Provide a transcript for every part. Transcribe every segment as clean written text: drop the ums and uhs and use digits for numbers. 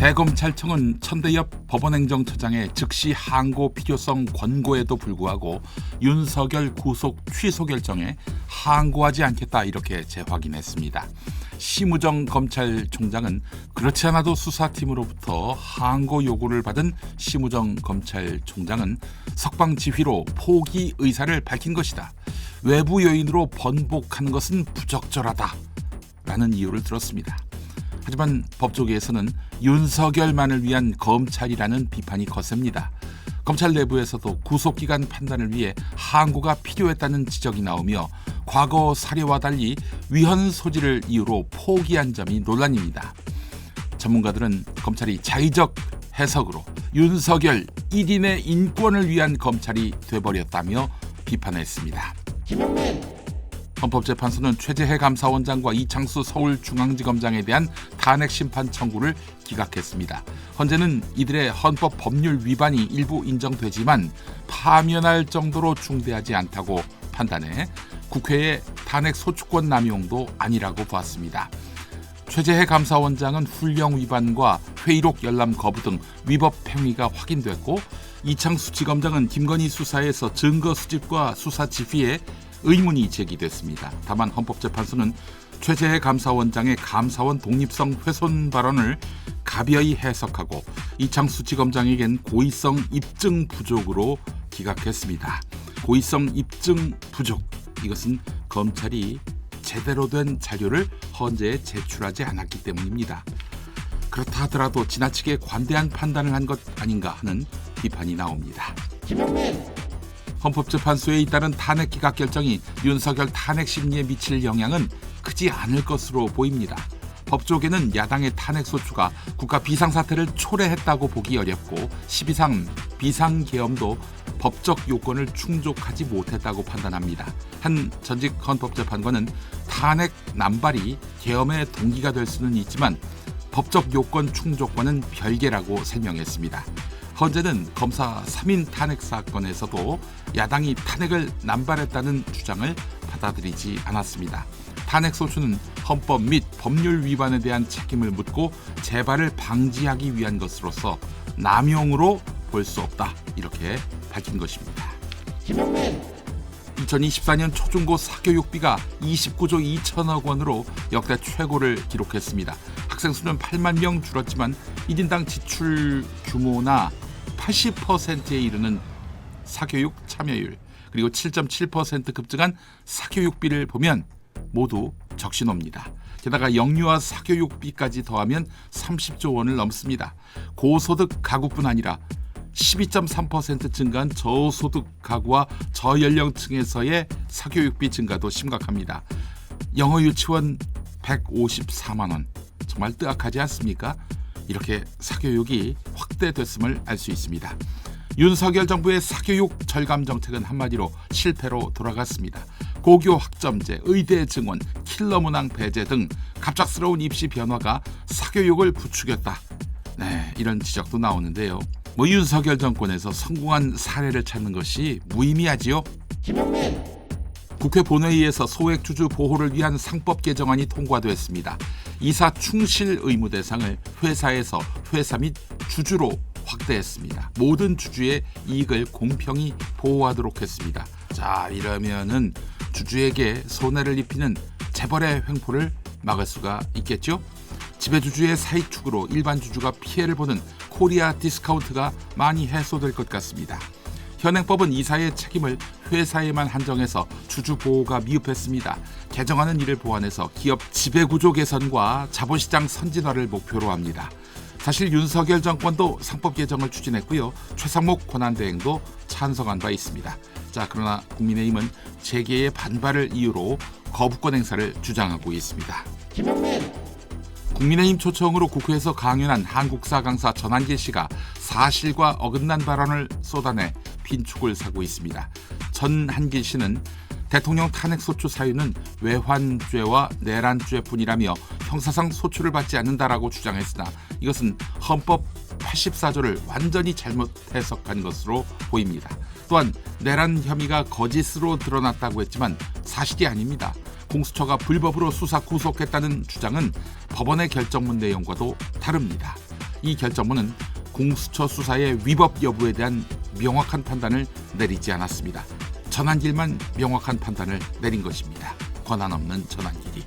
대검찰청은 천대엽 법원행정처장의 즉시 항고 필요성 권고에도 불구하고 윤석열 구속 취소 결정에 항고하지 않겠다 이렇게 재확인했습니다. 심우정 검찰총장은 그렇지 않아도 수사팀으로부터 항고 요구를 받은 심우정 검찰총장은 석방지휘로 포기 의사를 밝힌 것이다. 외부 요인으로 번복하는 것은 부적절하다 라는 이유를 들었습니다. 하지만 법조계에서는 윤석열만을 위한 검찰이라는 비판이 거셉니다. 검찰 내부에서도 구속기간 판단을 위해 항고가 필요했다는 지적이 나오며 과거 사례와 달리 위헌 소지를 이유로 포기한 점이 논란입니다. 전문가들은 검찰이 자의적 해석으로 윤석열 1인의 인권을 위한 검찰이 돼버렸다며 비판했습니다. 헌법재판소는 최재해 감사원장과 이창수 서울중앙지검장에 대한 탄핵 심판 청구를 기각했습니다. 헌재는 이들의 헌법 법률 위반이 일부 인정되지만 파면할 정도로 중대하지 않다고 판단해 국회의 탄핵 소추권 남용도 아니라고 보았습니다. 최재해 감사원장은 훈령 위반과 회의록 열람 거부 등 위법 행위가 확인됐고 이창수 지검장은 김건희 수사에서 증거 수집과 수사 지휘에 의문이 제기됐습니다. 다만 헌법재판소는 최재해 감사원장의 감사원 독립성 훼손 발언을 가벼이 해석하고 이창수 지검장에겐 고의성 입증 부족으로 기각했습니다. 고의성 입증 부족, 이것은 검찰이 제대로 된 자료를 헌재에 제출하지 않았기 때문입니다. 그렇다 하더라도 지나치게 관대한 판단을 한 것 아닌가 하는 비판이 나옵니다. 헌법재판소에 잇따른 탄핵 기각 결정이 윤석열 탄핵 심리에 미칠 영향은 크지 않을 것으로 보입니다. 법조계는 야당의 탄핵 소추가 국가 비상사태를 초래했다고 보기 어렵고 12.3 비상계엄도 법적 요건을 충족하지 못했다고 판단합니다. 한 전직 헌법재판관은 탄핵 남발이 계엄의 동기가 될 수는 있지만 법적 요건 충족과는 별개라고 설명했습니다. 헌재는 검사 3인 탄핵 사건에서도 야당이 탄핵을 남발했다는 주장을 받아들이지 않았습니다. 탄핵 소추는 헌법 및 법률 위반에 대한 책임을 묻고 재발을 방지하기 위한 것으로서 남용으로 볼 수 없다 이렇게 밝힌 것입니다. 2024년 초중고 사교육비가 29조 2천억 원으로 역대 최고를 기록했습니다. 학생 수는 8만 명 줄었지만 1인당 지출 규모나 80%에 이르는 사교육 참여율 그리고 7.7% 급증한 사교육비를 보면 모두 적신호입니다. 게다가 영유아 사교육비까지 더하면 30조 원을 넘습니다. 고소득 가구뿐 아니라 12.3% 증가한 저소득 가구와 저연령층에서의 사교육비 증가도 심각합니다. 영어 유치원 154만 원, 정말 뜨악하지 않습니까? 이렇게 사교육이 확대됐음을 알 수 있습니다. 윤석열 정부의 사교육 절감 정책은 한마디로 실패로 돌아갔습니다. 고교 학점제, 의대 증원, 킬러 문항 배제 등 갑작스러운 입시 변화가 사교육을 부추겼다. 네, 이런 지적도 나오는데요. 윤석열 정권에서 성공한 사례를 찾는 것이 무의미하지요. 국회 본회의에서 소액주주 보호를 위한 상법 개정안이 통과됐습니다. 이사 충실 의무 대상을 회사에서 회사 및 주주로 확대했습니다. 모든 주주의 이익을 공평히 보호하도록 했습니다. 자, 이러면은 주주에게 손해를 입히는 재벌의 횡포를 막을 수가 있겠죠? 지배주주의 사익 추구로 일반 주주가 피해를 보는 코리아 디스카운트가 많이 해소될 것 같습니다. 현행법은 이사의 책임을 회사에만 한정해서 주주 보호가 미흡했습니다. 개정안은 이를 보완해서 기업 지배구조 개선과 자본시장 선진화를 목표로 합니다. 사실 윤석열 정권도 상법 개정을 추진했고요. 최상목 권한대행도 찬성한 바 있습니다. 자, 그러나 국민의힘은 재계의 반발을 이유로 거부권 행사를 주장하고 있습니다. 국민의힘 초청으로 국회에서 강연한 한국사 강사 전한길 씨가 사실과 어긋난 발언을 쏟아내 빈축을 사고 있습니다. 전한길 씨는 대통령 탄핵 소추 사유는 외환죄와 내란죄뿐이라며 형사상 소추를 받지 않는다라고 주장했으나 이것은 헌법 84조를 완전히 잘못 해석한 것으로 보입니다. 또한 내란 혐의가 거짓으로 드러났다고 했지만 사실이 아닙니다. 공수처가 불법으로 수사 구속했다는 주장은 법원의 결정문 내용과도 다릅니다. 이 결정문은 공수처 수사의 위법 여부에 대한 명확한 판단을 내리지 않았습니다. 전환길만 명확한 판단을 내린 것입니다. 권한 없는 전환길이.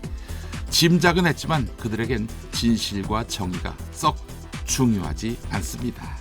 짐작은 했지만 그들에겐 진실과 정의가 썩 중요하지 않습니다.